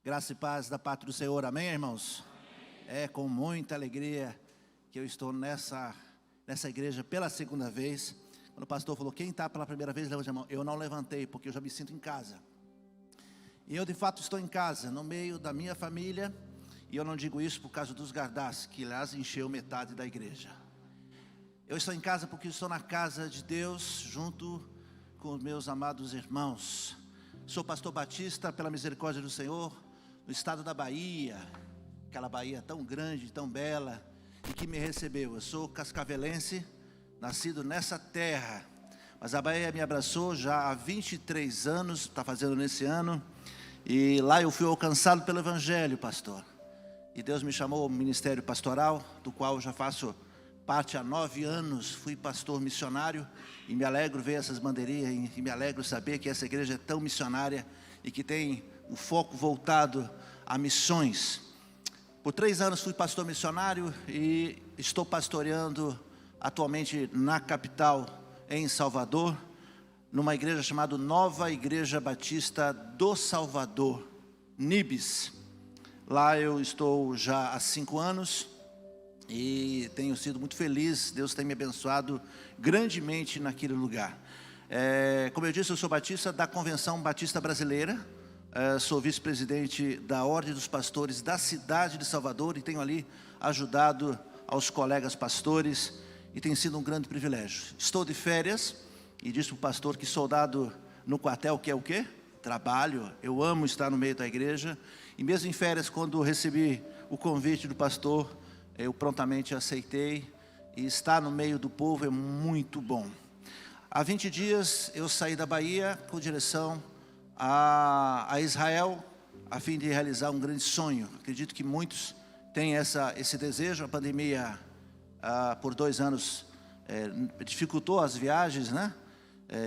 Graça e paz da parte do Senhor, amém, irmãos? É com muita alegria que eu estou nessa igreja pela segunda vez. Quando o pastor falou, quem está pela primeira vez, levante a mão. Eu não levantei, porque eu já me sinto em casa. E eu de fato estou em casa, no meio da minha família. E eu não digo isso por causa dos Gardás, que aliás encheu metade da igreja. Eu estou em casa porque estou na casa de Deus, junto com os meus amados irmãos. Sou pastor batista, pela misericórdia do Senhor, no estado da Bahia, aquela Bahia tão grande, tão bela, e que me recebeu. Eu sou cascavelense, nascido nessa terra, mas a Bahia me abraçou já há 23 anos, está fazendo nesse ano, e lá eu fui alcançado pelo Evangelho, pastor. E Deus me chamou ao ministério pastoral, do qual eu já faço parte há 9 anos, fui pastor missionário, e me alegro ver essas bandeirinhas, e me alegro saber que essa igreja é tão missionária, e que tem o foco voltado a missões. Por 3 anos fui pastor missionário, e estou pastoreando atualmente na capital, em Salvador, numa igreja chamada Nova Igreja Batista do Salvador, NIBS. Lá eu estou já há 5 anos, e tenho sido muito feliz. Deus tem me abençoado grandemente naquele lugar. Como eu disse, eu sou batista da Convenção Batista Brasileira, sou vice-presidente da Ordem dos Pastores da cidade de Salvador, e tenho ali ajudado aos colegas pastores, e tem sido um grande privilégio. Estou de férias, e disse para o pastor que soldado no quartel quer o quê? Trabalho. Eu amo estar no meio da igreja, e mesmo em férias, quando recebi o convite do pastor, eu prontamente aceitei, e estar no meio do povo é muito bom. Há 20 dias eu saí da Bahia com direção a Israel, a fim de realizar um grande sonho. Acredito que muitos têm esse desejo. A pandemia por 2 anos dificultou as viagens, né?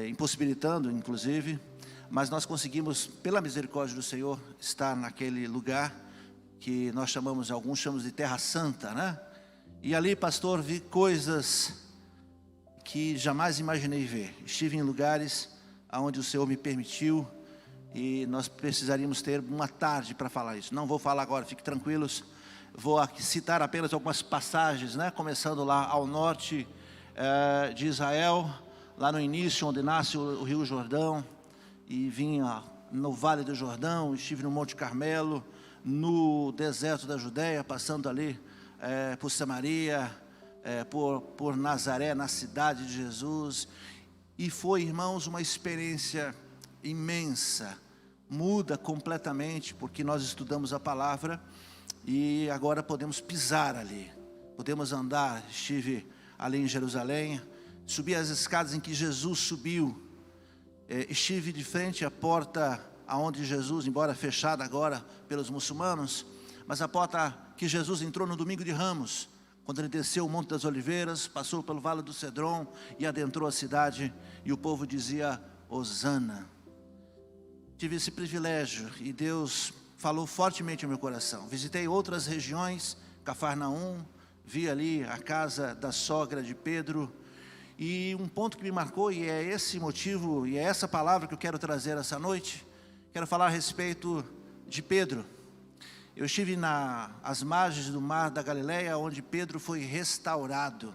Impossibilitando inclusive, mas nós conseguimos, pela misericórdia do Senhor, estar naquele lugar que nós chamamos, alguns chamam de Terra Santa, né? E ali, pastor, vi coisas que jamais imaginei ver. Estive em lugares onde o Senhor me permitiu, e nós precisaríamos ter uma tarde para falar isso. Não vou falar agora, fiquem tranquilos. Vou aqui citar apenas algumas passagens, né? Começando lá ao norte de Israel, lá no início, onde nasce o Rio Jordão, e vinha no Vale do Jordão, estive no Monte Carmelo, no deserto da Judéia, passando ali por Samaria, por Nazaré, na cidade de Jesus. E foi, irmãos, uma experiência imensa, muda completamente, porque nós estudamos a palavra, e agora podemos pisar ali, podemos andar. Estive ali em Jerusalém, subi as escadas em que Jesus subiu, estive de frente à porta aonde Jesus, embora fechada agora pelos muçulmanos, mas a porta que Jesus entrou no domingo de Ramos, quando ele desceu o Monte das Oliveiras, passou pelo Vale do Cedron e adentrou a cidade, e o povo dizia Hosana. Tive esse privilégio, e Deus falou fortemente ao meu coração. Visitei outras regiões, Cafarnaum, vi ali a casa da sogra de Pedro, e um ponto que me marcou, e é esse motivo, e é essa palavra que eu quero trazer essa noite. Quero falar a respeito de Pedro. Eu estive às margens do mar da Galileia, onde Pedro foi restaurado.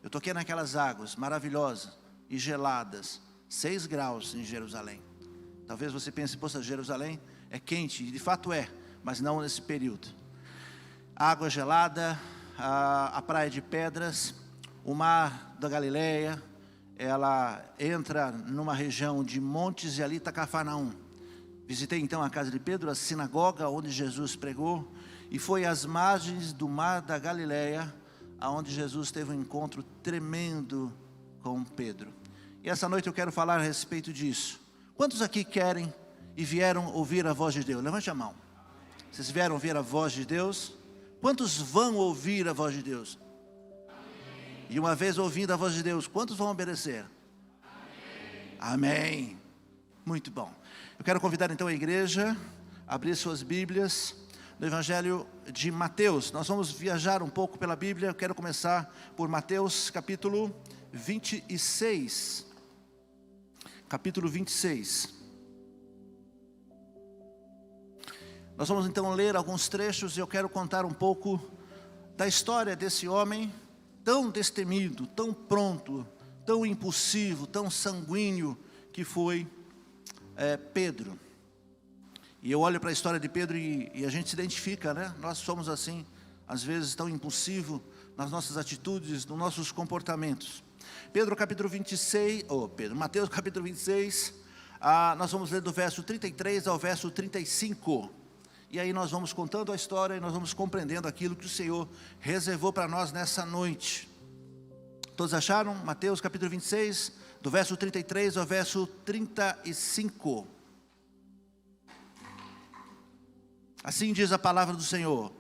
Eu toquei naquelas águas maravilhosas e geladas, 6 graus em Jerusalém. Talvez você pense, poxa, Jerusalém é quente, e de fato é, mas não nesse período. Água gelada, a praia de pedras, o mar da Galileia, ela entra numa região de montes, e ali está Cafarnaum. Visitei então a casa de Pedro, a sinagoga onde Jesus pregou, e foi às margens do mar da Galileia, aonde Jesus teve um encontro tremendo com Pedro. E essa noite eu quero falar a respeito disso. Quantos aqui querem e vieram ouvir a voz de Deus? Levante a mão. Vocês vieram ouvir a voz de Deus? Quantos vão ouvir a voz de Deus? Amém. E uma vez ouvindo a voz de Deus, quantos vão obedecer? Amém. Amém. Muito bom. Eu quero convidar então a igreja a abrir suas Bíblias no Evangelho de Mateus. Nós vamos viajar um pouco pela Bíblia. Eu quero começar por Mateus capítulo 26. Capítulo 26. Nós vamos então ler alguns trechos e eu quero contar um pouco da história desse homem tão destemido, tão pronto, tão impulsivo, tão sanguíneo que foi Pedro. E eu olho para a história de Pedro e a gente se identifica, né? Nós somos assim, às vezes tão impulsivo nas nossas atitudes, nos nossos comportamentos. Mateus capítulo 26, nós vamos ler do verso 33 ao verso 35. E aí nós vamos contando a história e nós vamos compreendendo aquilo que o Senhor reservou para nós nessa noite. Todos acharam? Mateus capítulo 26, do verso 33 ao verso 35. Assim diz a palavra do Senhor.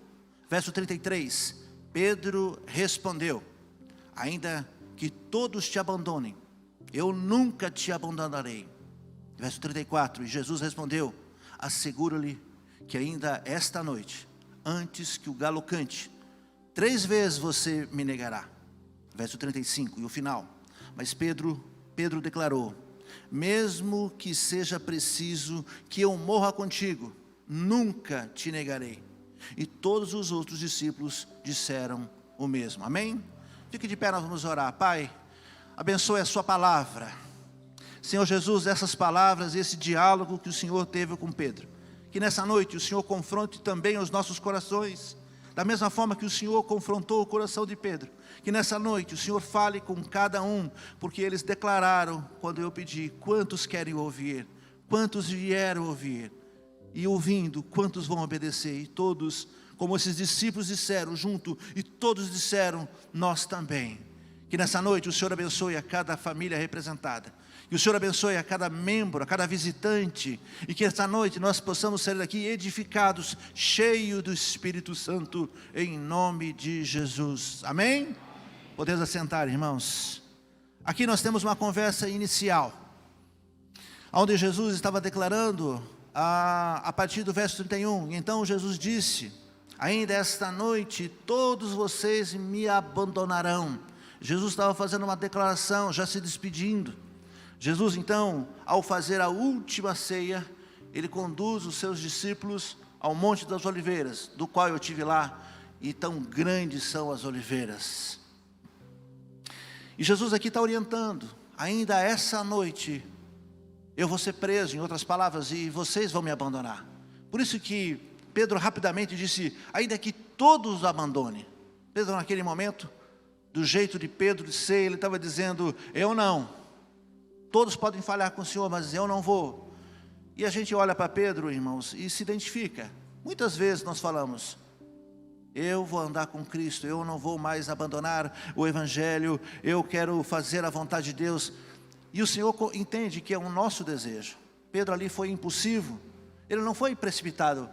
Verso 33. Pedro respondeu: ainda que todos te abandonem, eu nunca te abandonarei. Verso 34. E Jesus respondeu: asseguro-lhe que ainda esta noite, antes que o galo cante, 3 vezes você me negará. Verso 35, e o final. Mas Pedro declarou: mesmo que seja preciso que eu morra contigo, nunca te negarei. E todos os outros discípulos disseram o mesmo. Amém? Fique de pé, nós vamos orar. Pai, abençoe a sua palavra. Senhor Jesus, essas palavras, esse diálogo que o Senhor teve com Pedro, que nessa noite o Senhor confronte também os nossos corações, da mesma forma que o Senhor confrontou o coração de Pedro. Que nessa noite o Senhor fale com cada um, porque eles declararam, quando eu pedi: quantos querem ouvir? Quantos vieram ouvir? E ouvindo, quantos vão obedecer? E todos, como esses discípulos disseram junto, e todos disseram: nós também. Que nessa noite o Senhor abençoe a cada família representada, que o Senhor abençoe a cada membro, a cada visitante, e que esta noite nós possamos sair daqui edificados, cheios do Espírito Santo, em nome de Jesus. Amém? Podemos assentar, irmãos. Aqui nós temos uma conversa inicial, onde Jesus estava declarando, a partir do verso 31, então Jesus disse: ainda esta noite todos vocês me abandonarão. Jesus estava fazendo uma declaração, já se despedindo. Jesus então, ao fazer a última ceia, ele conduz os seus discípulos ao Monte das Oliveiras, do qual eu estive lá, e tão grandes são as oliveiras. E Jesus aqui está orientando: ainda essa noite eu vou ser preso, em outras palavras, e vocês vão me abandonar. Por isso que Pedro rapidamente disse: ainda que todos abandonem. Pedro naquele momento, do jeito de Pedro de ser, ele estava dizendo: eu não. Todos podem falhar com o Senhor, mas eu não vou. E a gente olha para Pedro, irmãos, e se identifica. Muitas vezes nós falamos: eu vou andar com Cristo, eu não vou mais abandonar o Evangelho, eu quero fazer a vontade de Deus. E o Senhor entende que é o nosso desejo. Pedro ali foi impulsivo, ele não foi precipitado.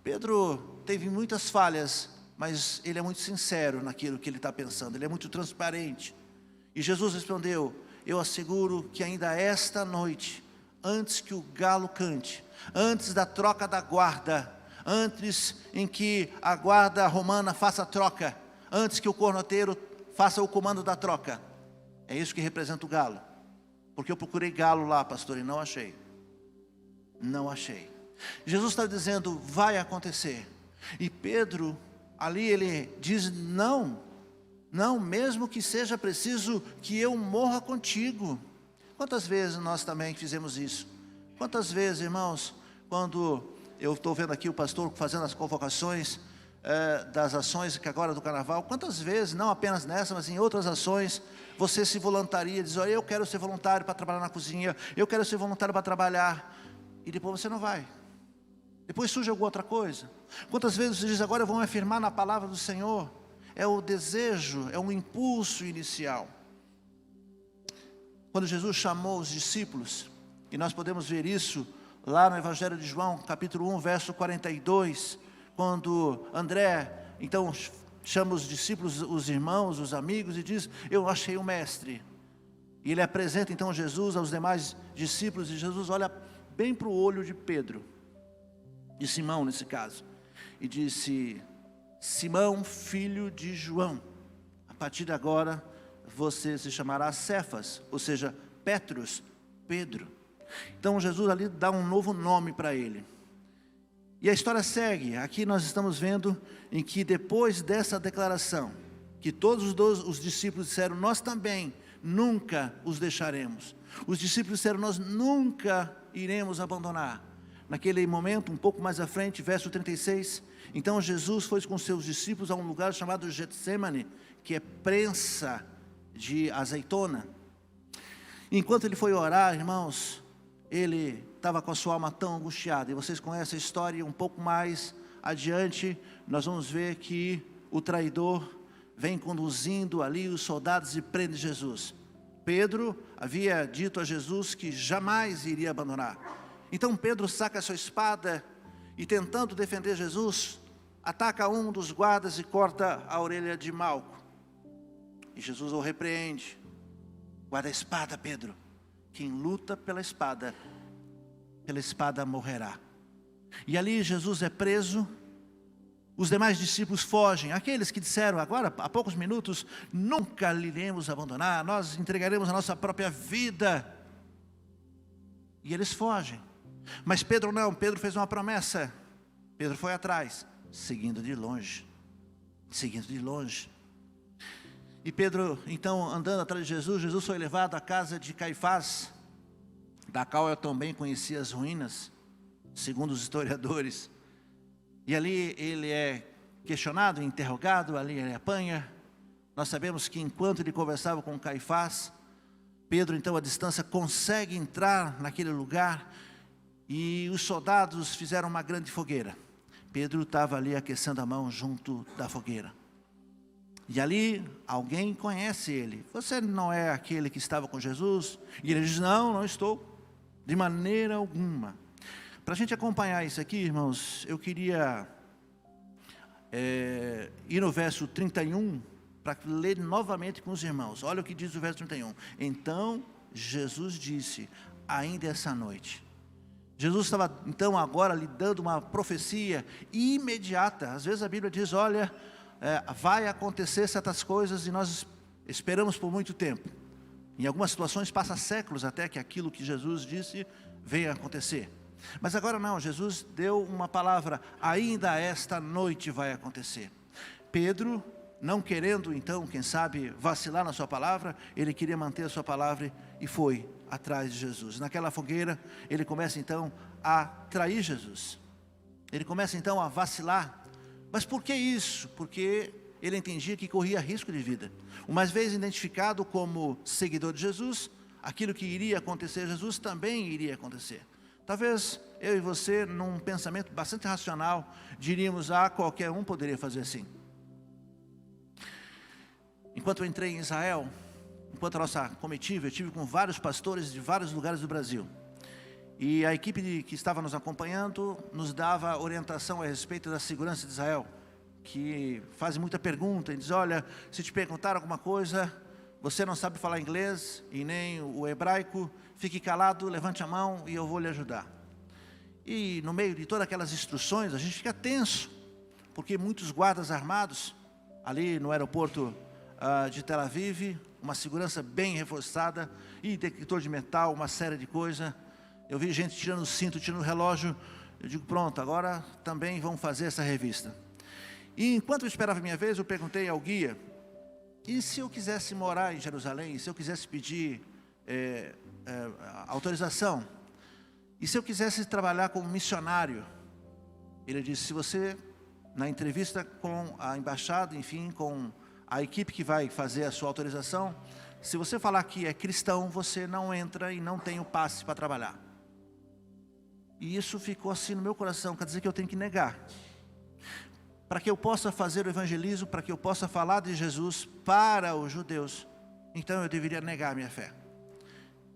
Pedro teve muitas falhas, mas ele é muito sincero naquilo que ele está pensando, ele é muito transparente. E Jesus respondeu: eu asseguro que ainda esta noite, antes que o galo cante, antes da troca da guarda, antes em que a guarda romana faça a troca, antes que o cornoteiro faça o comando da troca, é isso que representa o galo. Porque eu procurei galo lá, pastor, e não achei. Não achei. Jesus está dizendo: vai acontecer. E Pedro, ali ele diz: não, mesmo que seja preciso que eu morra contigo. Quantas vezes nós também fizemos isso? Quantas vezes, irmãos, quando eu estou vendo aqui o pastor fazendo as convocações das ações que agora do carnaval, quantas vezes, não apenas nessa, mas em outras ações, você se voluntaria, diz: olha, eu quero ser voluntário para trabalhar na cozinha, eu quero ser voluntário para trabalhar, e depois você não vai. Depois surge alguma outra coisa. Quantas vezes você diz: agora eu vou me afirmar na palavra do Senhor? É o desejo, é um impulso inicial. Quando Jesus chamou os discípulos, e nós podemos ver isso lá no Evangelho de João, capítulo 1, verso 42, quando André, então, chama os discípulos, os irmãos, os amigos, e diz: eu achei o mestre. E ele apresenta então Jesus aos demais discípulos, e Jesus olha bem para o olho de Pedro, de Simão nesse caso, e disse: Simão, filho de João, a partir de agora você se chamará Cefas, ou seja, Petros, Pedro. Então Jesus ali dá um novo nome para ele. E a história segue. Aqui nós estamos vendo em que depois dessa declaração, que todos os discípulos disseram, nós também nunca os deixaremos. Os discípulos disseram, nós nunca iremos abandonar. Naquele momento, um pouco mais à frente, verso 36, então Jesus foi com seus discípulos a um lugar chamado Getsemane, que é prensa de azeitona. Enquanto ele foi orar, irmãos, ele estava com a sua alma tão angustiada. E vocês conhecem a história, um pouco mais adiante, nós vamos ver que o traidor vem conduzindo ali os soldados e prende Jesus. Pedro havia dito a Jesus que jamais iria abandonar. Então Pedro saca a sua espada e, tentando defender Jesus, ataca um dos guardas e corta a orelha de Malco. E Jesus o repreende. Guarda a espada, Pedro. Quem luta pela espada morrerá. E ali Jesus é preso. Os demais discípulos fogem. Aqueles que disseram agora, há poucos minutos, nunca lhe iremos abandonar, nós entregaremos a nossa própria vida. E eles fogem. Mas Pedro não, Pedro fez uma promessa. Pedro foi atrás, seguindo de longe. E Pedro, então, andando atrás de Jesus, Jesus foi levado à casa de Caifás, da qual eu também conhecia as ruínas, segundo os historiadores. E ali ele é questionado, interrogado, ali ele apanha. Nós sabemos que enquanto ele conversava com Caifás, Pedro, então, à distância, consegue entrar naquele lugar, e os soldados fizeram uma grande fogueira. Pedro estava ali aquecendo a mão junto da fogueira. E ali alguém conhece ele. Você não é aquele que estava com Jesus? E ele diz, não estou, de maneira alguma. Para a gente acompanhar isso aqui, irmãos, eu queria ir no verso 31, para ler novamente com os irmãos. Olha o que diz o verso 31. Então Jesus disse, ainda essa noite. Jesus estava então agora lhe dando uma profecia imediata. Às vezes a Bíblia diz, olha, vai acontecer certas coisas e nós esperamos por muito tempo. Em algumas situações passa séculos até que aquilo que Jesus disse venha a acontecer. Mas agora não, Jesus deu uma palavra, ainda esta noite vai acontecer. Pedro, não querendo então, quem sabe, vacilar na sua palavra, ele queria manter a sua palavra e foi atrás de Jesus. Naquela fogueira, ele começa então a trair Jesus. Ele começa então a vacilar. Mas por que isso? Porque ele entendia que corria risco de vida. Uma vez identificado como seguidor de Jesus, aquilo que iria acontecer a Jesus também iria acontecer. Talvez eu e você, num pensamento bastante racional, diríamos, qualquer um poderia fazer assim. Enquanto eu entrei em Israel, enquanto a nossa comitiva, eu estive com vários pastores de vários lugares do Brasil. E a equipe que estava nos acompanhando nos dava orientação a respeito da segurança de Israel, que fazem muita pergunta e diz, olha, se te perguntar alguma coisa, você não sabe falar inglês e nem o hebraico, fique calado, levante a mão e eu vou lhe ajudar. E no meio de todas aquelas instruções, a gente fica tenso, porque muitos guardas armados, ali no aeroporto de Tel Aviv, uma segurança bem reforçada, e detector de metal, uma série de coisas. Eu vi gente tirando o cinto, tirando o relógio. Eu digo, pronto, agora também vão fazer essa revista. E enquanto eu esperava a minha vez, eu perguntei ao guia, e se eu quisesse morar em Jerusalém, se eu quisesse pedir autorização, e se eu quisesse trabalhar como missionário? Ele disse, se você, na entrevista com a embaixada, enfim, com a equipe que vai fazer a sua autorização, se você falar que é cristão, você não entra e não tem o passe para trabalhar. E isso ficou assim no meu coração, quer dizer que eu tenho que negar. Para que eu possa fazer o evangelismo, para que eu possa falar de Jesus para os judeus, então eu deveria negar a minha fé.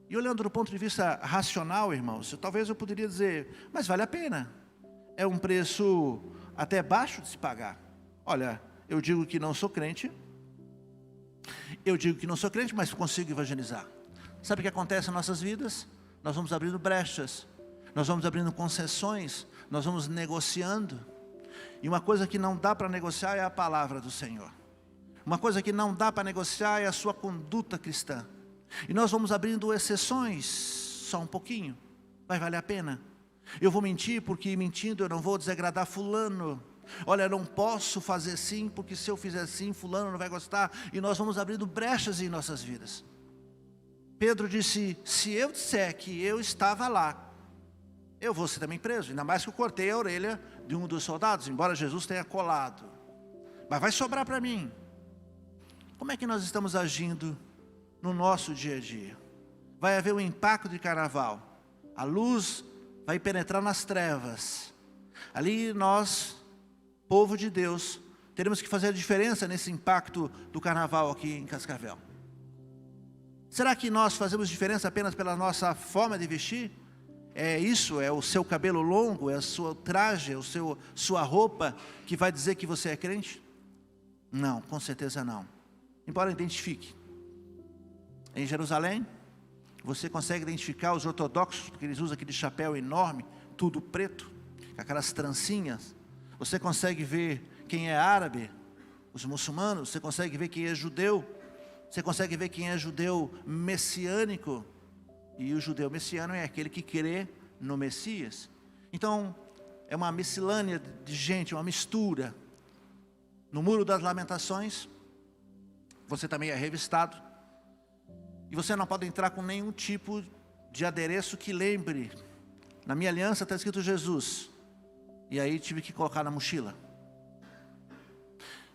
E olhando do ponto de vista racional, irmãos, talvez eu poderia dizer, mas vale a pena. É um preço até baixo de se pagar. Olha, eu digo que não sou crente, mas consigo evangelizar. Sabe o que acontece em nossas vidas? Nós vamos abrindo brechas, nós vamos abrindo concessões, nós vamos negociando. E uma coisa que não dá para negociar é a palavra do Senhor. Uma coisa que não dá para negociar é a sua conduta cristã. E nós vamos abrindo exceções, só um pouquinho, vai valer a pena. Eu vou mentir porque mentindo eu não vou desagradar fulano. Olha, eu não posso fazer assim, porque se eu fizer assim, fulano não vai gostar. E nós vamos abrindo brechas em nossas vidas. Pedro disse, se eu disser que eu estava lá, eu vou ser também preso. Ainda mais que eu cortei a orelha de um dos soldados, embora Jesus tenha colado. Mas vai sobrar para mim. Como é que nós estamos agindo no nosso dia a dia? Vai haver um impacto de carnaval. A luz vai penetrar nas trevas. Ali nós, povo de Deus, teremos que fazer a diferença nesse impacto do carnaval aqui em Cascavel. Será que nós fazemos diferença apenas pela nossa forma de vestir? É isso, é o seu cabelo longo, é o seu traje, é sua roupa que vai dizer que você é crente? Não, com certeza não. Embora identifique. Em Jerusalém, você consegue identificar os ortodoxos, porque eles usam aquele chapéu enorme, tudo preto, com aquelas trancinhas. Você consegue ver quem é árabe, os muçulmanos, você consegue ver quem é judeu, você consegue ver quem é judeu messiânico. E o judeu messiânico é aquele que crê no Messias. Então, é uma miscelânea de gente, uma mistura. No Muro das Lamentações, você também é revistado. E você não pode entrar com nenhum tipo de adereço que lembre. Na minha aliança está escrito Jesus. E aí tive que colocar na mochila.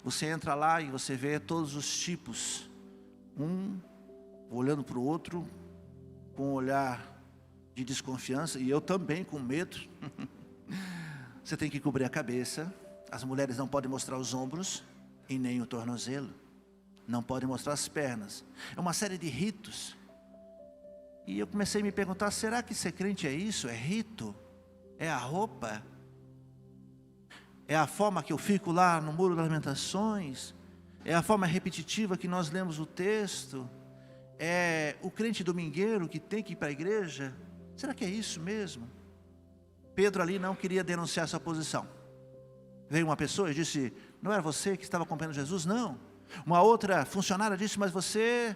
Você entra lá e você vê todos os tipos. Um olhando para o outro com um olhar de desconfiança. E eu também com medo. Você tem que cobrir a cabeça. As mulheres não podem mostrar os ombros e nem o tornozelo. Não podem mostrar as pernas. É uma série de ritos. E eu comecei a me perguntar, será que ser crente é isso? É rito? É a roupa? É a forma que eu fico lá no Muro das Lamentações? É a forma repetitiva que nós lemos o texto? É o crente domingueiro que tem que ir para a igreja? Será que é isso mesmo? Pedro ali não queria denunciar essa posição. Veio uma pessoa e disse, não era você que estava acompanhando Jesus? Não. Uma outra funcionária disse, mas você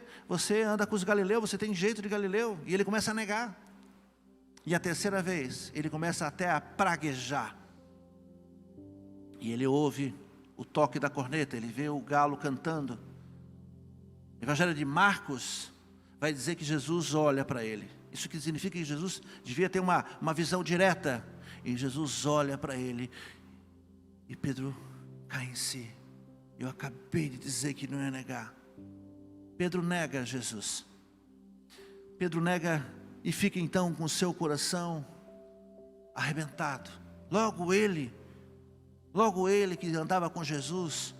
anda com os galileus, você tem jeito de galileu. E ele começa a negar. E a terceira vez, ele começa até a praguejar. E ele ouve o toque da corneta, ele vê o galo cantando. O Evangelho de Marcos vai dizer que Jesus olha para ele. Isso que significa que Jesus devia ter uma visão direta. E Jesus olha para ele. E Pedro cai em si. Eu acabei de dizer que não ia negar. Pedro nega Jesus. Pedro nega e fica então com o seu coração arrebentado. Logo ele que andava com Jesus,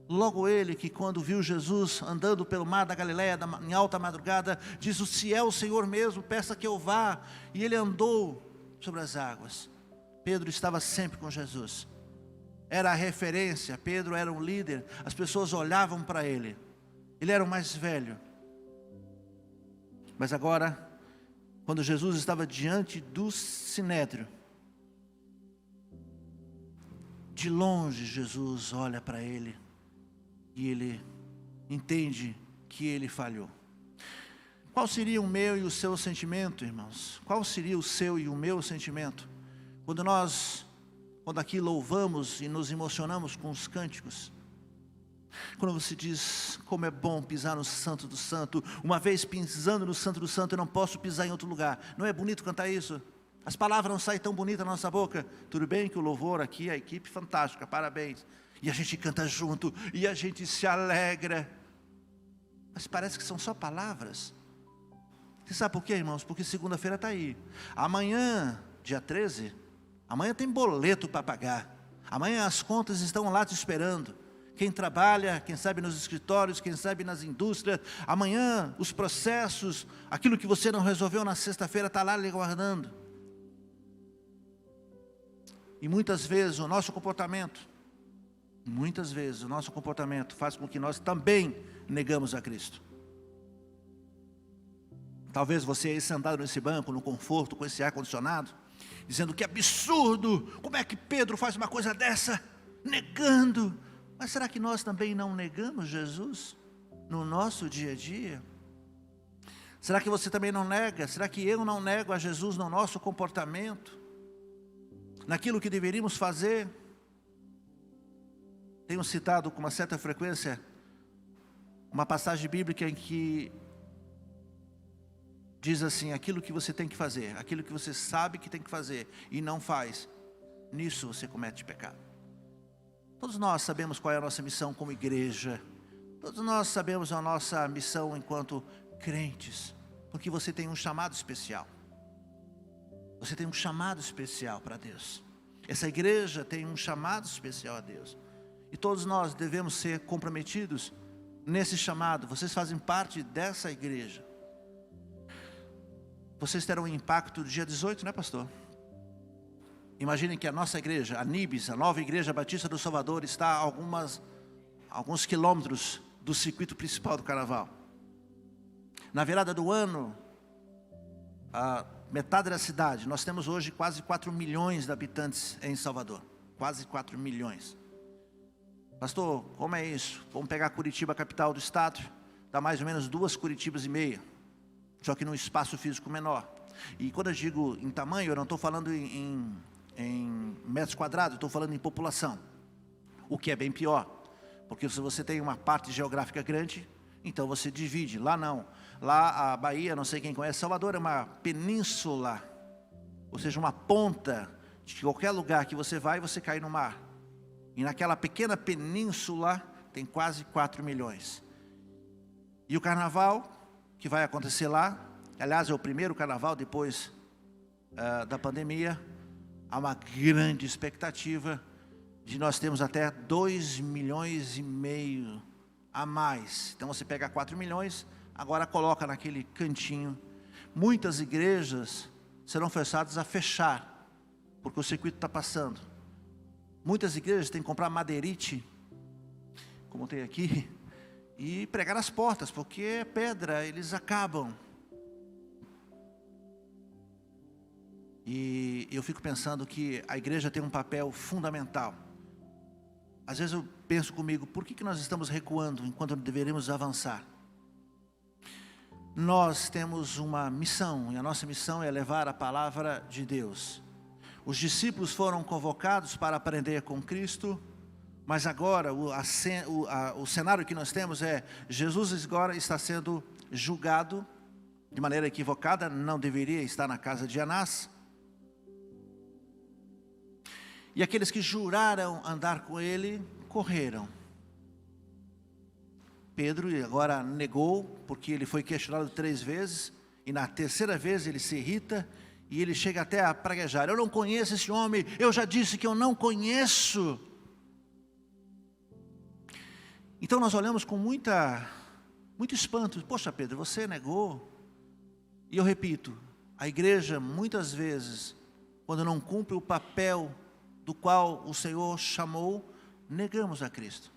logo ele que quando viu Jesus andando pelo mar da Galileia em alta madrugada, diz, se é o Senhor mesmo, peça que eu vá. E ele andou sobre as águas. Pedro estava sempre com Jesus. Era a referência, Pedro era um líder, as pessoas olhavam para ele. Ele era o mais velho. Mas agora, quando Jesus estava diante do Sinédrio, de longe Jesus olha para ele e ele entende que ele falhou. Qual seria o meu e o seu sentimento, irmãos? Qual seria o seu e o meu sentimento? Quando aqui louvamos e nos emocionamos com os cânticos. Quando você diz, como é bom pisar no Santo do Santo. Uma vez pisando no Santo do Santo, eu não posso pisar em outro lugar. Não é bonito cantar isso? As palavras não saem tão bonitas na nossa boca. Tudo bem que o louvor aqui, a equipe fantástica, parabéns. E a gente canta junto, e a gente se alegra. Mas parece que são só palavras. Você sabe por quê, irmãos? Porque segunda-feira está aí. Amanhã, dia 13, amanhã tem boleto para pagar. Amanhã as contas estão lá te esperando. Quem trabalha, quem sabe nos escritórios, quem sabe nas indústrias. Amanhã os processos, aquilo que você não resolveu na sexta-feira está lá lhe guardando. E muitas vezes o nosso comportamento faz com que nós também negamos a Cristo. Talvez você aí sentado nesse banco, no conforto, com esse ar-condicionado, dizendo que absurdo, como é que Pedro faz uma coisa dessa, negando. Mas será que nós também não negamos Jesus no nosso dia a dia? Será que você também não nega? Será que eu não nego a Jesus no nosso comportamento? naquilo que deveríamos fazer. Tenho citado com uma certa frequência uma passagem bíblica em que diz assim: aquilo que você tem que fazer, aquilo que você sabe que tem que fazer e não faz, nisso você comete pecado. Todos nós sabemos qual é a nossa missão como igreja. Todos nós sabemos a nossa missão enquanto crentes, porque você tem um chamado especial. Você tem um chamado especial para Deus. Essa igreja tem um chamado especial a Deus. E todos nós devemos ser comprometidos nesse chamado. Vocês fazem parte dessa igreja. Vocês terão um impacto do dia 18, né, pastor? Imaginem que a nossa igreja, a Nibis, a nova igreja Batista do Salvador, está a alguns quilômetros do circuito principal do carnaval. Na virada do ano, a metade da cidade, nós temos hoje quase 4 milhões de habitantes em Salvador. Quase 4 milhões. Pastor, como é isso? Vamos pegar Curitiba, capital do estado, dá mais ou menos 2 Curitibas e meia, só que num espaço físico menor. E quando eu digo em tamanho, eu não estou falando em metros quadrados, estou falando em população, o que é bem pior, porque se você tem uma parte geográfica grande, então você divide. Lá não, lá a Bahia, não sei quem conhece, Salvador é uma península, ou seja, uma ponta, de qualquer lugar que você vai, você cai no mar. E naquela pequena península tem quase 4 milhões. E o carnaval que vai acontecer lá, aliás é o primeiro carnaval depois da pandemia, há uma grande expectativa de nós termos até 2,5 milhões a mais. Então você pega 4 milhões, agora coloca naquele cantinho. Muitas igrejas serão forçadas a fechar, porque o circuito está passando. Muitas igrejas têm que comprar madeirite, como tem aqui, e pregar as portas, porque é pedra, eles acabam. E eu fico pensando que a igreja tem um papel fundamental. Às vezes eu penso comigo, por que nós estamos recuando enquanto deveríamos avançar? Nós temos uma missão, e a nossa missão é levar a palavra de Deus. Os discípulos foram convocados para aprender com Cristo, mas agora o cenário que nós temos é: Jesus agora está sendo julgado de maneira equivocada, não deveria estar na casa de Anás. E aqueles que juraram andar com ele, correram. Pedro agora negou, porque ele foi questionado 3 vezes, e na terceira vez ele se irrita, e ele chega até a praguejar: eu não conheço esse homem, eu já disse que eu não conheço. Então nós olhamos com muito espanto: poxa Pedro, você negou. E eu repito, a igreja muitas vezes, quando não cumpre o papel do qual o Senhor chamou, negamos a Cristo.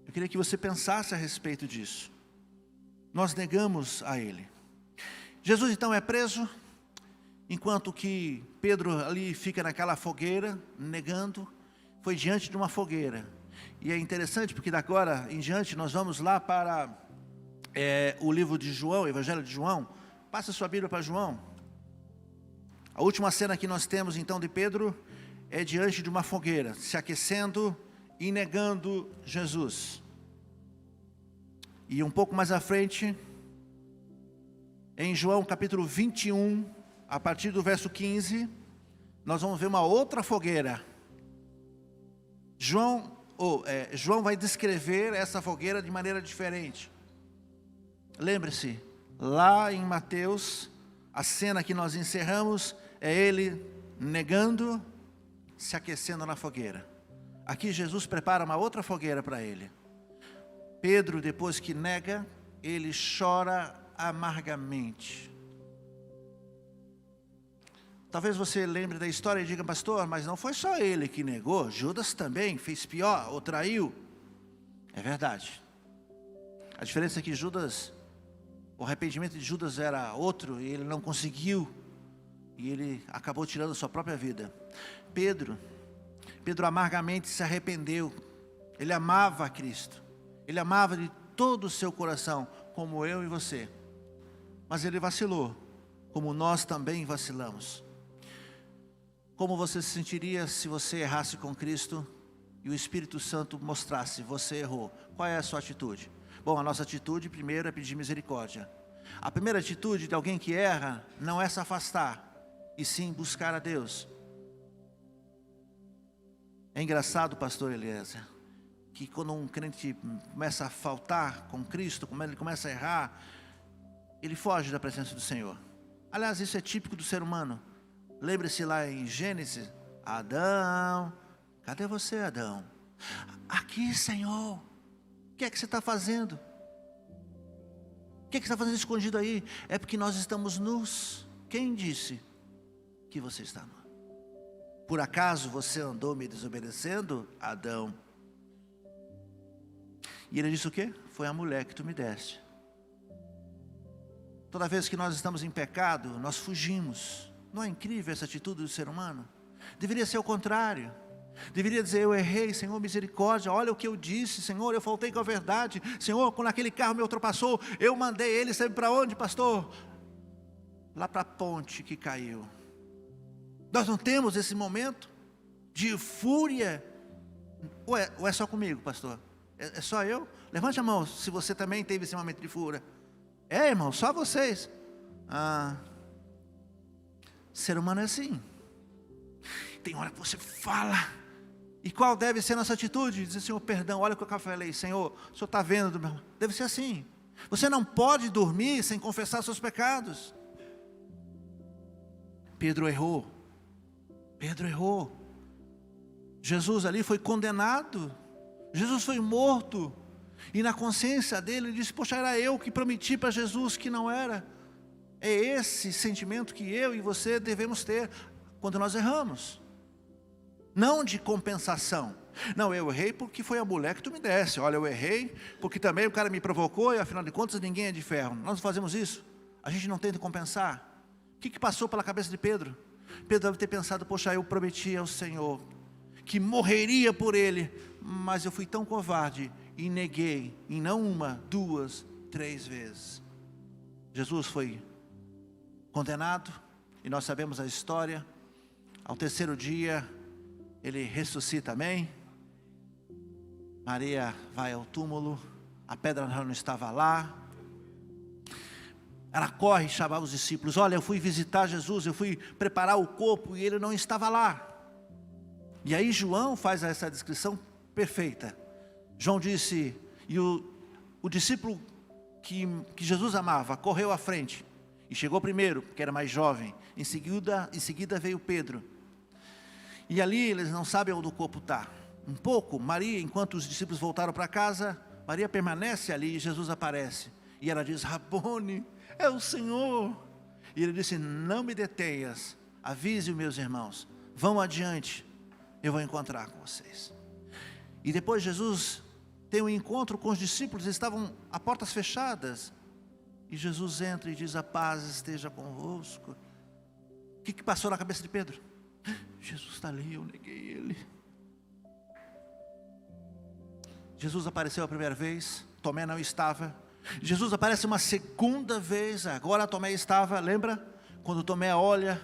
Eu queria que você pensasse a respeito disso. Nós negamos a Ele. Jesus então é preso, enquanto que Pedro ali fica naquela fogueira, negando. Foi diante de uma fogueira. E é interessante porque da agora em diante nós vamos lá para o livro de João, o Evangelho de João. Passa sua Bíblia para João. A última cena que nós temos então de Pedro é diante de uma fogueira, se aquecendo e negando Jesus. E um pouco mais à frente, em João capítulo 21, a partir do verso 15, nós vamos ver uma outra fogueira. João vai descrever essa fogueira de maneira diferente. Lembre-se, lá em Mateus, a cena que nós encerramos é ele negando, se aquecendo na fogueira. Aqui Jesus prepara uma outra fogueira para ele. Pedro, depois que nega, ele chora amargamente. Talvez você lembre da história e diga: pastor, mas não foi só ele que negou, Judas também fez pior, ou traiu. É verdade. A diferença é que o arrependimento de Judas era outro, e ele não conseguiu, e ele acabou tirando a sua própria vida. Pedro amargamente se arrependeu. Ele amava a Cristo, ele amava de todo o seu coração, como eu e você. Mas ele vacilou, como nós também vacilamos. Como você se sentiria se você errasse com Cristo e o Espírito Santo mostrasse, você errou? Qual é a sua atitude? Bom, a nossa atitude primeiro é pedir misericórdia. A primeira atitude de alguém que erra não é se afastar, e sim buscar a Deus. É engraçado, pastor Eliezer, que quando um crente começa a faltar com Cristo, quando ele começa a errar, ele foge da presença do Senhor. Aliás, isso é típico do ser humano. Lembre-se lá em Gênesis, Adão, cadê você, Adão? Aqui, Senhor, o que é que você está fazendo? O que é que você está fazendo escondido aí? É porque nós estamos nus. Quem disse que você está nu? Por acaso você andou me desobedecendo, Adão? E ele disse o quê? Foi a mulher que tu me deste. Toda vez que nós estamos em pecado, nós fugimos. Não é incrível essa atitude do ser humano? Deveria ser o contrário. Deveria dizer, eu errei, Senhor, misericórdia, olha o que eu disse, Senhor, eu faltei com a verdade, Senhor, quando aquele carro me ultrapassou, eu mandei ele, sabe para onde, pastor? Lá para a ponte que caiu. Nós não temos esse momento de fúria, ou é só comigo, pastor? É só eu? Levante a mão se você também teve esse momento de fúria. É, irmão, só vocês. Ser humano é assim. Tem hora que você fala. E qual deve ser a nossa atitude? Dizer, Senhor, perdão, olha o que eu falei, Senhor, o Senhor está vendo do meu... Deve ser assim. Você não pode dormir sem confessar seus pecados. Pedro errou. Jesus ali foi condenado. Jesus foi morto. E na consciência dele, ele disse, poxa, era eu que prometi para Jesus que não era. É esse sentimento que eu e você devemos ter quando nós erramos. Não de compensação. Não, eu errei porque foi a mulher que tu me desse. Olha, eu errei porque também o cara me provocou e afinal de contas ninguém é de ferro. Nós não fazemos isso. A gente não tenta compensar. O que passou pela cabeça de Pedro? Pedro deve ter pensado, poxa, eu prometi ao Senhor que morreria por ele, mas eu fui tão covarde e neguei, e não uma, duas, 3 vezes. Jesus foi condenado, e nós sabemos a história. Ao 3º dia, ele ressuscita, amém? Maria vai ao túmulo, a pedra não estava lá. Ela corre e chama os discípulos, olha, eu fui visitar Jesus, eu fui preparar o corpo e ele não estava lá. E aí João faz essa descrição perfeita. João disse, e o discípulo que Jesus amava, correu à frente, e chegou primeiro, porque era mais jovem. Em seguida veio Pedro. E ali eles não sabem onde o corpo está. Um pouco, Maria, enquanto os discípulos voltaram para casa, Maria permanece ali e Jesus aparece. E ela diz, Rabone, é o Senhor. E ele disse, não me detenhas, avise os meus irmãos, vão adiante, eu vou encontrar com vocês. E depois Jesus tem um encontro com os discípulos, eles estavam a portas fechadas. E Jesus entra e diz, a paz esteja convosco. O que passou na cabeça de Pedro? Jesus está ali, eu neguei ele. Jesus apareceu a primeira vez, Tomé não estava. Jesus aparece uma segunda vez, agora Tomé estava, lembra? Quando Tomé olha,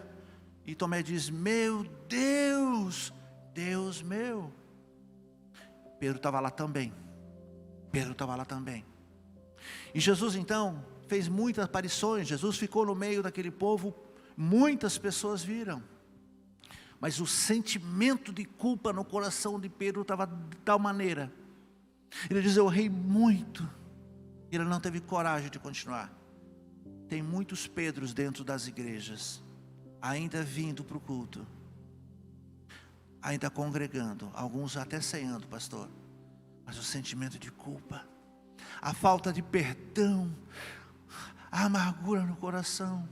e Tomé diz, meu Deus, Deus meu. Pedro estava lá também. E Jesus então fez muitas aparições. Jesus ficou no meio daquele povo. Muitas pessoas viram. Mas o sentimento de culpa no coração de Pedro estava de tal maneira. Ele diz, eu errei muito. Ele não teve coragem de continuar. Tem muitos Pedros dentro das igrejas, ainda vindo para o culto, ainda congregando, alguns até ceando, pastor. Mas o sentimento de culpa, a falta de perdão, a amargura no coração.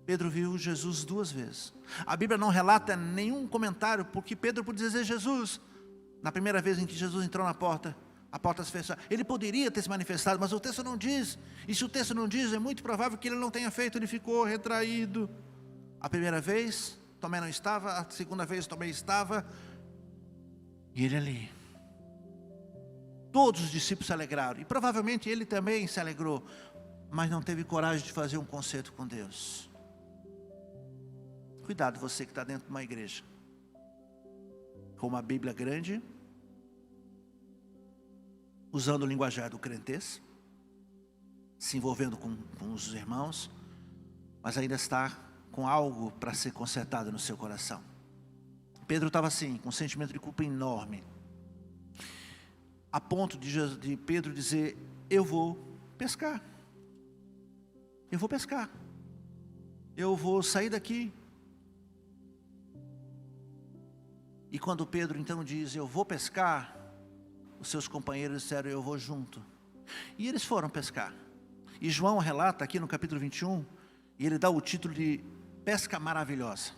Pedro viu Jesus 2 vezes. A Bíblia não relata nenhum comentário, porque Pedro podia dizer Jesus. Na primeira vez em que Jesus entrou na porta, a porta se fechou. Ele poderia ter se manifestado, mas o texto não diz. E se o texto não diz, é muito provável que ele não tenha feito. Ele ficou retraído. A primeira vez, Tomé não estava. A segunda vez, Tomé estava. E ele ali. Todos os discípulos se alegraram. E provavelmente ele também se alegrou. Mas não teve coragem de fazer um concerto com Deus. Cuidado você que está dentro de uma igreja, com uma Bíblia grande, usando o linguajar do crentez, se envolvendo com os irmãos, mas ainda está com algo para ser consertado no seu coração. Pedro estava assim, com um sentimento de culpa enorme, a ponto de Pedro dizer: eu vou pescar, eu vou pescar, eu vou sair daqui. E quando Pedro então diz: eu vou pescar, os seus companheiros disseram: eu vou junto. E eles foram pescar. E João relata aqui no capítulo 21, e ele dá o título de pesca maravilhosa.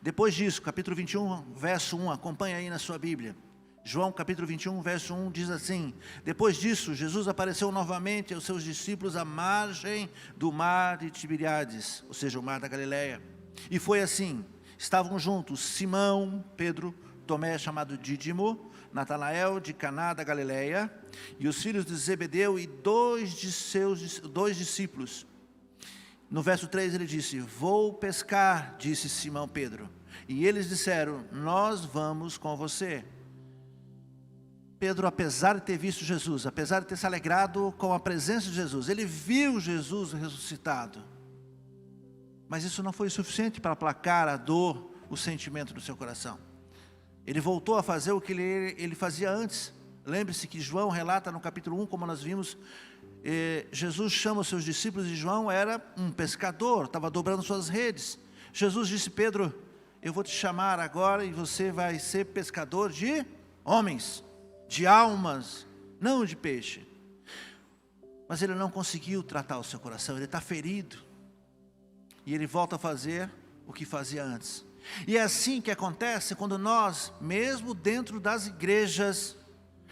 Depois disso, capítulo 21, verso 1, acompanha aí na sua Bíblia. João capítulo 21, verso 1 diz assim: depois disso, Jesus apareceu novamente aos seus discípulos à margem do mar de Tiberíades, ou seja, o mar da Galileia. E foi assim: estavam juntos Simão, Pedro, Tomé, chamado Dídimo, Natanael de Caná da Galileia, e os filhos de Zebedeu e dois discípulos. No verso 3 ele disse: vou pescar, disse Simão Pedro. E eles disseram: nós vamos com você. Pedro, apesar de ter visto Jesus, apesar de ter se alegrado com a presença de Jesus, ele viu Jesus ressuscitado. Mas isso não foi suficiente para aplacar a dor, o sentimento do seu coração. Ele voltou a fazer o que ele fazia antes. Lembre-se que João relata no capítulo 1, como nós vimos, Jesus chama os seus discípulos e João era um pescador, estava dobrando suas redes. Jesus disse: Pedro, eu vou te chamar agora e você vai ser pescador de homens, de almas, não de peixe. Mas ele não conseguiu tratar o seu coração, ele está ferido. E ele volta a fazer o que fazia antes. E é assim que acontece quando nós, mesmo dentro das igrejas,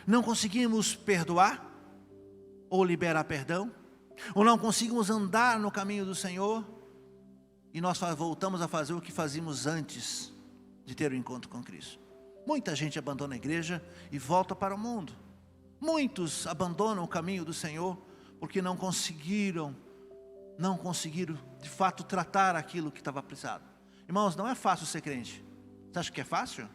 não conseguimos perdoar, ou liberar perdão, ou não conseguimos andar no caminho do Senhor, e nós voltamos a fazer o que fazíamos antes de ter o encontro com Cristo. Muita gente abandona a igreja e volta para o mundo. Muitos abandonam o caminho do Senhor, porque não conseguiram de fato tratar aquilo que estava precisado. Irmãos, não é fácil ser crente. Você acha que é fácil?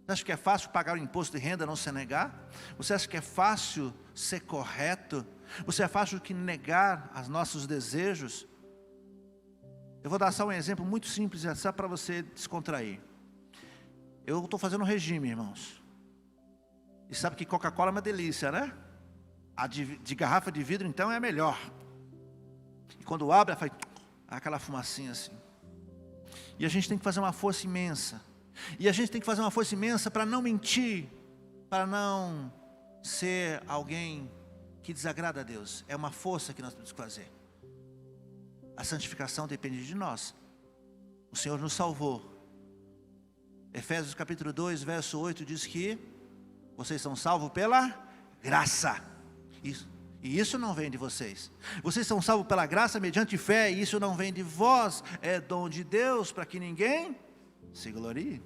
Você acha que é fácil pagar o imposto de renda e não se negar? Você acha que é fácil ser correto? Você acha fácil que negar os nossos desejos? Eu vou dar só um exemplo muito simples, só para você descontrair. Eu estou fazendo um regime, irmãos. E sabe que Coca-Cola é uma delícia, né? A de garrafa de vidro então é a melhor. E quando abre, faz aquela fumacinha assim. E a gente tem que fazer uma força imensa. E a gente tem que fazer uma força imensa para não mentir, para não ser alguém que desagrada a Deus. É uma força que nós temos que fazer. A santificação depende de nós. O Senhor nos salvou. Efésios capítulo 2, verso 8 diz que vocês são salvos pela graça. E isso não vem de vocês. Vocês são salvos pela graça mediante fé, e isso não vem de vós, é dom de Deus, para que ninguém se glorie.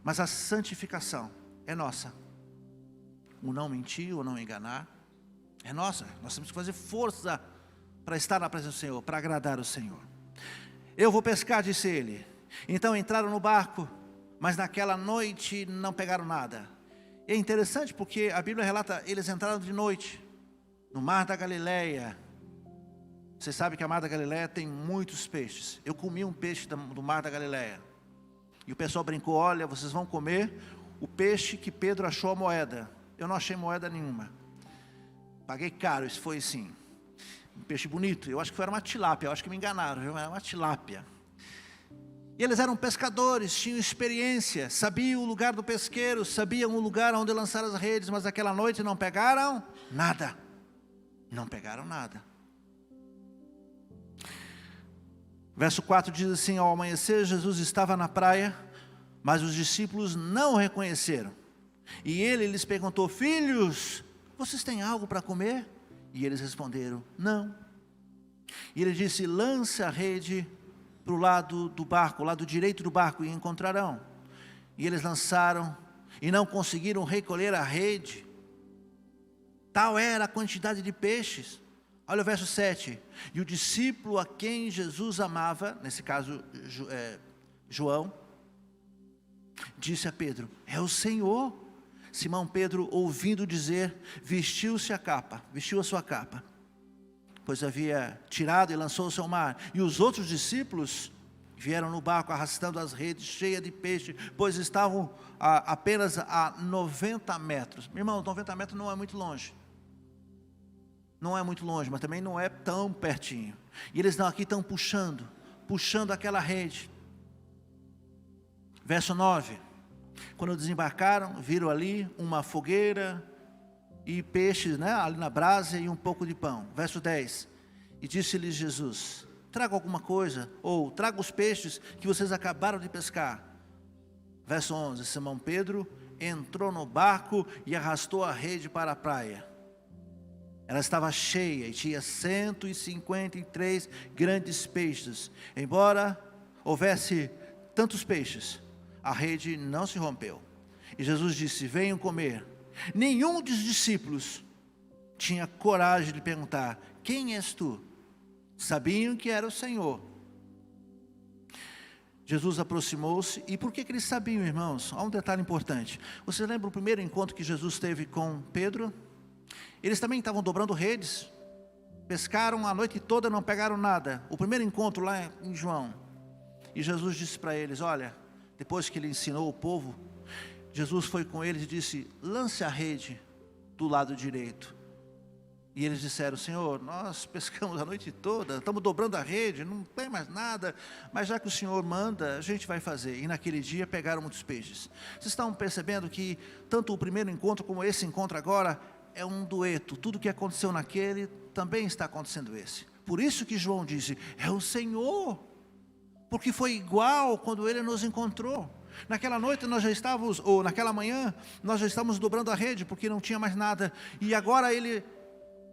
Mas a santificação é nossa. O não mentir, o não enganar, é nossa. Nós temos que fazer força para estar na presença do Senhor, para agradar o Senhor. Eu vou pescar, disse ele. Então entraram no barco, mas naquela noite não pegaram nada. E é interessante porque a Bíblia relata, eles entraram de noite, no mar da Galileia. Você sabe que a mar da Galileia tem muitos peixes. Eu comi um peixe do mar da Galileia. E o pessoal brincou: olha, vocês vão comer o peixe que Pedro achou a moeda. Eu não achei moeda nenhuma. Paguei caro, isso foi assim. Um peixe bonito. Eu acho que era uma tilápia, eu acho que me enganaram, viu? Era uma tilápia. E eles eram pescadores, tinham experiência, sabiam o lugar do pesqueiro, sabiam o lugar onde lançar as redes, mas aquela noite não pegaram nada. Não pegaram nada. Verso 4 diz assim: ao amanhecer Jesus estava na praia, mas os discípulos não o reconheceram. E ele lhes perguntou: filhos, vocês têm algo para comer? E eles responderam: não. E ele disse: lance a rede para o lado do barco, o lado direito do barco, e encontrarão. E eles lançaram e não conseguiram recolher a rede. Tal era a quantidade de peixes. Olha o verso 7. E o discípulo a quem Jesus amava, nesse caso João, disse a Pedro: é o Senhor. Simão Pedro, ouvindo dizer, vestiu a sua capa, pois havia tirado e lançou-se ao mar. E os outros discípulos vieram no barco arrastando as redes cheias de peixe, pois estavam apenas a 90 metros. Meu irmão, 90 metros não é muito longe. Não é muito longe, mas também não é tão pertinho. E eles estão puxando aquela rede. Verso 9. Quando desembarcaram, viram ali uma fogueira e peixes, ali na brasa, e um pouco de pão. Verso 10. E disse-lhes Jesus: traga alguma coisa, ou traga os peixes que vocês acabaram de pescar. Verso 11. Simão Pedro entrou no barco e arrastou a rede para a praia. Ela estava cheia e tinha 153 grandes peixes. Embora houvesse tantos peixes, a rede não se rompeu. E Jesus disse: venham comer. Nenhum dos discípulos tinha coragem de perguntar: quem és tu? Sabiam que era o Senhor. Jesus aproximou-se. E por que eles sabiam, irmãos? Há um detalhe importante. Você lembra o primeiro encontro que Jesus teve com Pedro? Eles também estavam dobrando redes, pescaram a noite toda, não pegaram nada. O primeiro encontro lá em João. E Jesus disse para eles: olha, depois que ele ensinou o povo, Jesus foi com eles e disse: lance a rede do lado direito. E eles disseram: Senhor, nós pescamos a noite toda, estamos dobrando a rede, não tem mais nada, mas já que o Senhor manda, a gente vai fazer. E naquele dia pegaram muitos peixes. Vocês estão percebendo que tanto o primeiro encontro como esse encontro agora é um dueto. Tudo que aconteceu naquele também está acontecendo esse. Por isso que João disse: é o Senhor, porque foi igual quando ele nos encontrou. Naquela noite nós já estávamos, ou naquela manhã, nós já estávamos dobrando a rede, porque não tinha mais nada. E agora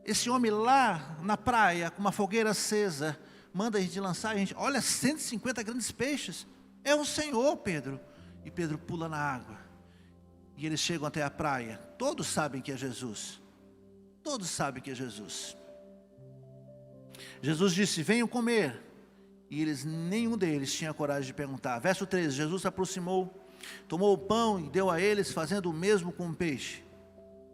esse homem lá na praia, com uma fogueira acesa, manda a gente lançar, a gente, olha, 150 grandes peixes. É o Senhor, Pedro. E Pedro pula na água. E eles chegam até a praia. Todos sabem que é Jesus. Todos sabem que é Jesus. Jesus disse: venham comer. E nenhum deles tinha coragem de perguntar. Verso 13, Jesus se aproximou, tomou o pão e deu a eles, fazendo o mesmo com o peixe.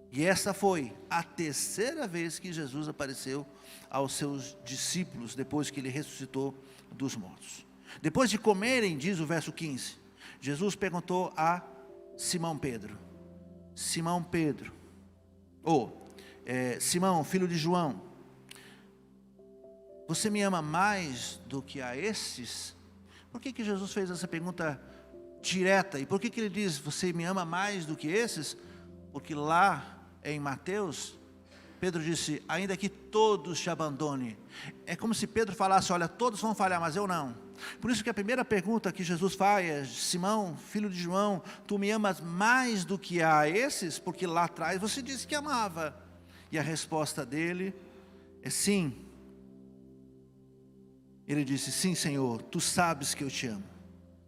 E essa foi a terceira vez que Jesus apareceu aos seus discípulos, depois que ele ressuscitou dos mortos. Depois de comerem, diz o verso 15, Jesus perguntou a Simão Pedro: Simão Pedro, Simão, filho de João, você me ama mais do que a esses? Por que Jesus fez essa pergunta direta? E por que ele diz: você me ama mais do que esses? Porque lá em Mateus, Pedro disse: ainda que todos te abandonem. É como se Pedro falasse: olha, todos vão falhar, mas eu não. Por isso que a primeira pergunta que Jesus faz é: Simão, filho de João, tu me amas mais do que a esses? Porque lá atrás você disse que amava. E a resposta dele é sim. Ele disse: sim, Senhor, tu sabes que eu te amo.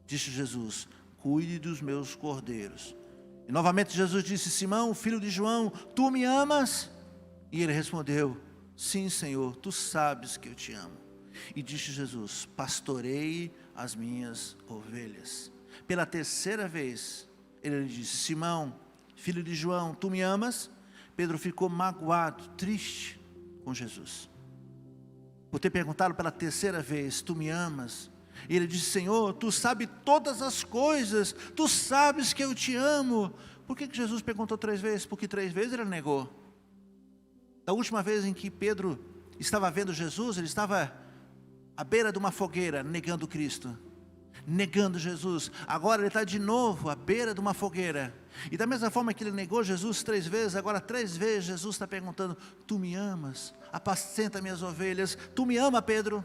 Disse Jesus: cuide dos meus cordeiros. E novamente Jesus disse: Simão, filho de João, tu me amas? E ele respondeu: sim, Senhor, tu sabes que eu te amo. E disse Jesus: pastoreie as minhas ovelhas. Pela terceira vez ele lhe disse: Simão, filho de João, tu me amas? Pedro ficou magoado, triste com Jesus, por ter perguntado pela terceira vez: tu me amas? E ele disse: Senhor, tu sabes todas as coisas, tu sabes que eu te amo. Por que Jesus perguntou 3 vezes? Porque 3 vezes ele negou. Da última vez em que Pedro estava vendo Jesus, ele estava à beira de uma fogueira, negando Cristo, negando Jesus. Agora ele está de novo à beira de uma fogueira. E da mesma forma que ele negou Jesus 3 vezes, agora 3 vezes Jesus está perguntando: tu me amas? Apacenta minhas ovelhas. Tu me ama, Pedro?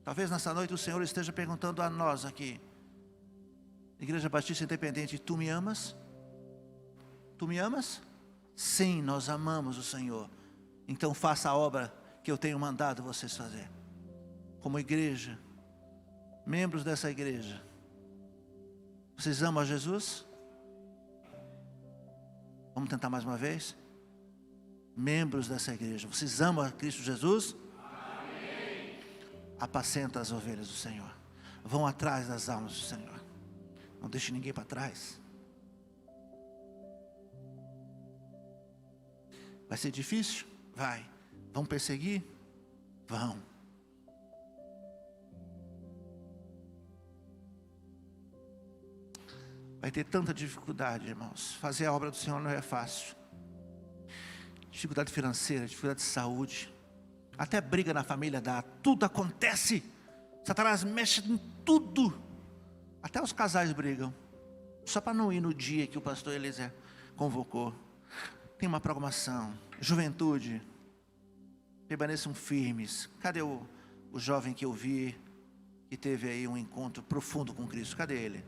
Talvez nessa noite o Senhor esteja perguntando a nós aqui, Igreja Batista Independente: tu me amas? Tu me amas? Sim, nós amamos o Senhor. Então faça a obra que eu tenho mandado vocês fazer. Como igreja, membros dessa igreja, vocês amam a Jesus? Vamos tentar mais uma vez? membros dessa igreja, vocês amam a Cristo Jesus? Apacenta as ovelhas do Senhor. Vão atrás das almas do Senhor. Não deixe ninguém para trás. Vai ser difícil? Vai. Vão perseguir? Vão. Vai ter tanta dificuldade, irmãos. Fazer a obra do Senhor não é fácil. Dificuldade financeira, dificuldade de saúde. Até briga na família dá. Tudo acontece. Satanás mexe em tudo. Até os casais brigam. Só para não ir no dia que o pastor Eliezer convocou. Tem uma programação. Juventude, permaneçam firmes. Cadê o jovem que eu vi, que teve aí um encontro profundo com Cristo? Cadê ele?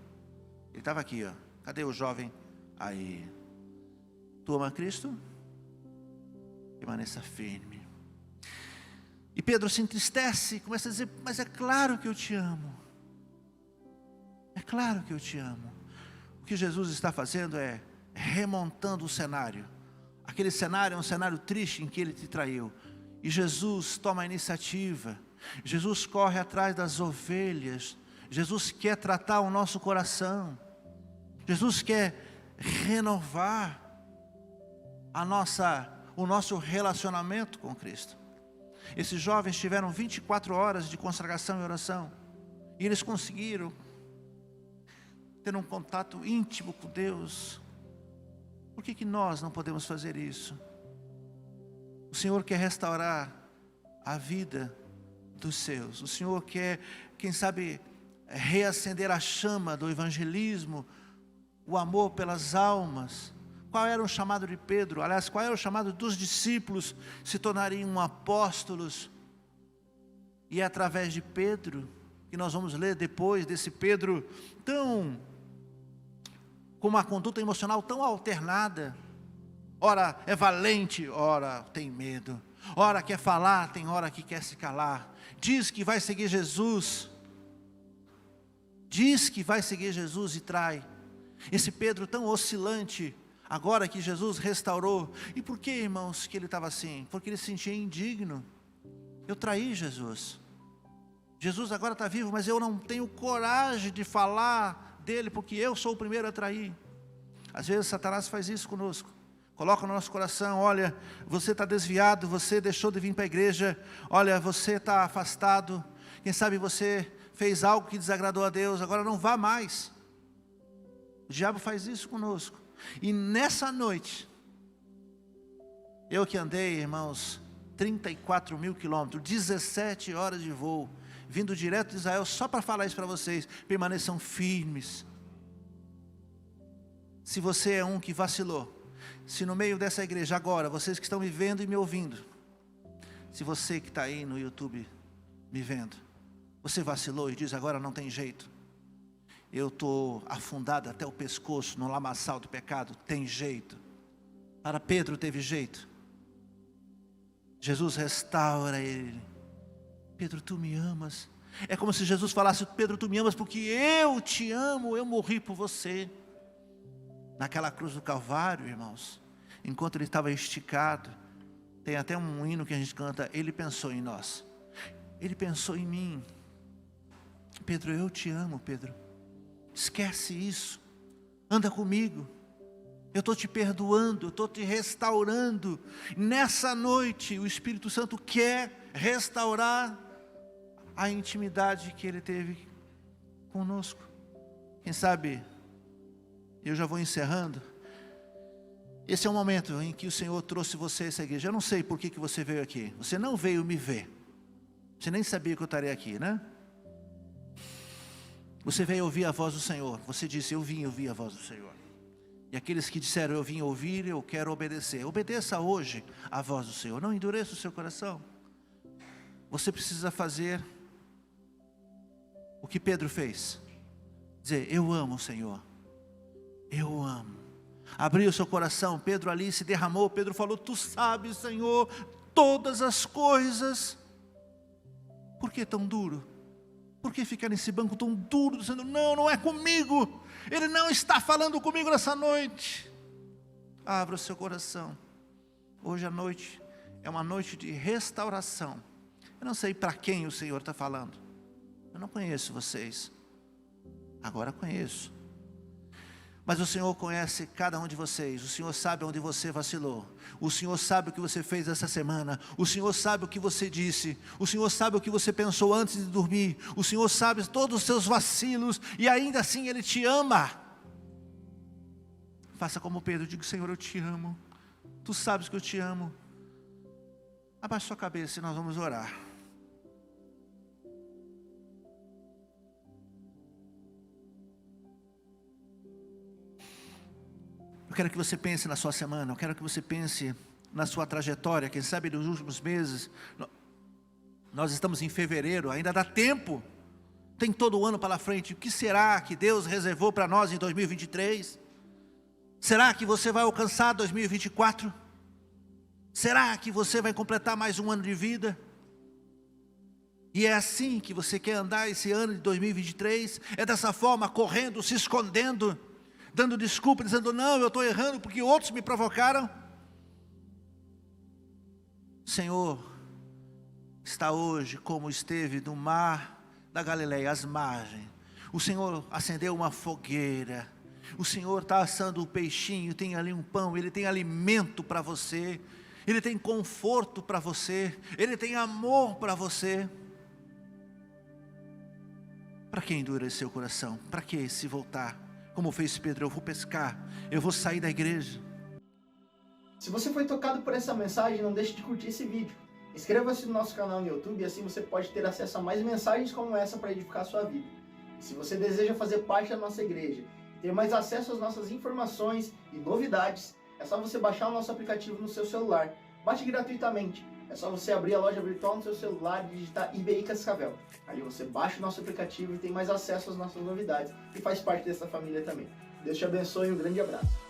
Ele estava aqui, ó. Cadê o jovem? Aí. Tu ama Cristo? Permaneça firme. E Pedro se entristece, começa a dizer, mas é claro que eu te amo. É claro que eu te amo. O que Jesus está fazendo é remontando o cenário. Aquele cenário é um cenário triste em que ele te traiu. E Jesus toma a iniciativa. Jesus corre atrás das ovelhas. Jesus quer tratar o nosso coração. Jesus quer renovar o nosso relacionamento com Cristo. Esses jovens tiveram 24 horas de consagração e oração. E eles conseguiram ter um contato íntimo com Deus. Por que nós não podemos fazer isso? O Senhor quer restaurar a vida dos seus. O Senhor quer, quem sabe, reacender a chama do evangelismo, o amor pelas almas. Qual era o chamado de Pedro? Aliás, qual era o chamado dos discípulos? Se tornariam apóstolos. E é através de Pedro, que nós vamos ler depois desse Pedro com uma conduta emocional tão alternada. Ora é valente, ora tem medo. Ora quer falar, tem hora que quer se calar. Diz que vai seguir Jesus. Diz que vai seguir Jesus e trai. Esse Pedro tão oscilante, agora que Jesus restaurou. E por que, irmãos, que ele estava assim? Porque ele se sentia indigno. Eu traí Jesus. Jesus agora está vivo, mas eu não tenho coragem de falar dele, porque eu sou o primeiro a trair. Às vezes Satanás faz isso conosco. Coloca no nosso coração, olha, você está desviado, você deixou de vir para a igreja, olha, você está afastado, quem sabe você fez algo que desagradou a Deus, agora não vá mais. O diabo faz isso conosco. E nessa noite, eu que andei, irmãos, 34 mil quilômetros, 17 horas de voo, vindo direto de Israel, só para falar isso para vocês, permaneçam firmes. Se você é um que vacilou, se no meio dessa igreja agora, vocês que estão me vendo e me ouvindo, se você que está aí no YouTube me vendo, você vacilou e diz agora não tem jeito, eu estou afundado até o pescoço no lamaçal do pecado, tem jeito. Para Pedro teve jeito. Jesus restaura ele. Pedro, tu me amas. É como se Jesus falasse, Pedro, tu me amas porque eu te amo, eu morri por você. Naquela cruz do Calvário, irmãos, enquanto ele estava esticado, tem até um hino que a gente canta, ele pensou em nós. Ele pensou em mim. Pedro, eu te amo, Pedro. Esquece isso. Anda comigo. Eu estou te perdoando, eu estou te restaurando. Nessa noite, o Espírito Santo quer restaurar a intimidade que ele teve conosco. Quem sabe, eu já vou encerrando. Esse é o momento em que o Senhor trouxe você a essa igreja. Eu não sei por que você veio aqui. Você não veio me ver. Você nem sabia que eu estaria aqui, né? Você veio ouvir a voz do Senhor. Você disse, eu vim ouvir a voz do Senhor. E aqueles que disseram, eu vim ouvir, eu quero obedecer. Obedeça hoje a voz do Senhor. Não endureça o seu coração. Você precisa fazer o que Pedro fez. Dizer, eu amo o Senhor. Eu amo. Abriu o seu coração. Pedro ali se derramou. Pedro falou, tu sabes, Senhor, todas as coisas. Por que tão duro? Por que ficar nesse banco tão duro, dizendo, não, não é comigo. Ele não está falando comigo nessa noite. Abra o seu coração. Hoje à noite é uma noite de restauração. Eu não sei para quem o Senhor está falando. Eu não conheço vocês. Agora conheço. Mas o Senhor conhece cada um de vocês. O Senhor sabe onde você vacilou. O Senhor sabe o que você fez essa semana. O Senhor sabe o que você disse. O Senhor sabe o que você pensou antes de dormir. O Senhor sabe todos os seus vacilos. E ainda assim Ele te ama. Faça como Pedro, diga: Senhor, eu te amo. Tu sabes que eu te amo. Abaixe sua cabeça e nós vamos orar. Eu quero que você pense na sua semana, eu quero que você pense na sua trajetória, quem sabe nos últimos meses. Nós estamos em fevereiro, ainda dá tempo, tem todo o ano pela frente. O que será que Deus reservou para nós em 2023? Será que você vai alcançar 2024? Será que você vai completar mais um ano de vida? E é assim que você quer andar esse ano de 2023? É dessa forma, correndo, se escondendo, dando desculpa, dizendo: não, eu estou errando porque outros me provocaram? Senhor está hoje como esteve no mar da Galileia, às margens. O Senhor acendeu uma fogueira. O Senhor está assando um peixinho, tem ali um pão, Ele tem alimento para você. Ele tem conforto para você. Ele tem amor para você. Para que endurecer seu coração? Para que se voltar? Como fez Pedro: eu vou pescar, eu vou sair da igreja. Se você foi tocado por essa mensagem, não deixe de curtir esse vídeo. Inscreva-se no nosso canal no YouTube e assim você pode ter acesso a mais mensagens como essa para edificar a sua vida. E se você deseja fazer parte da nossa igreja e ter mais acesso às nossas informações e novidades, é só você baixar o nosso aplicativo no seu celular. Baixe gratuitamente. É só você abrir a loja virtual no seu celular e digitar IBI Cascavel. Ali você baixa o nosso aplicativo e tem mais acesso às nossas novidades e faz parte dessa família também. Deus te abençoe e um grande abraço.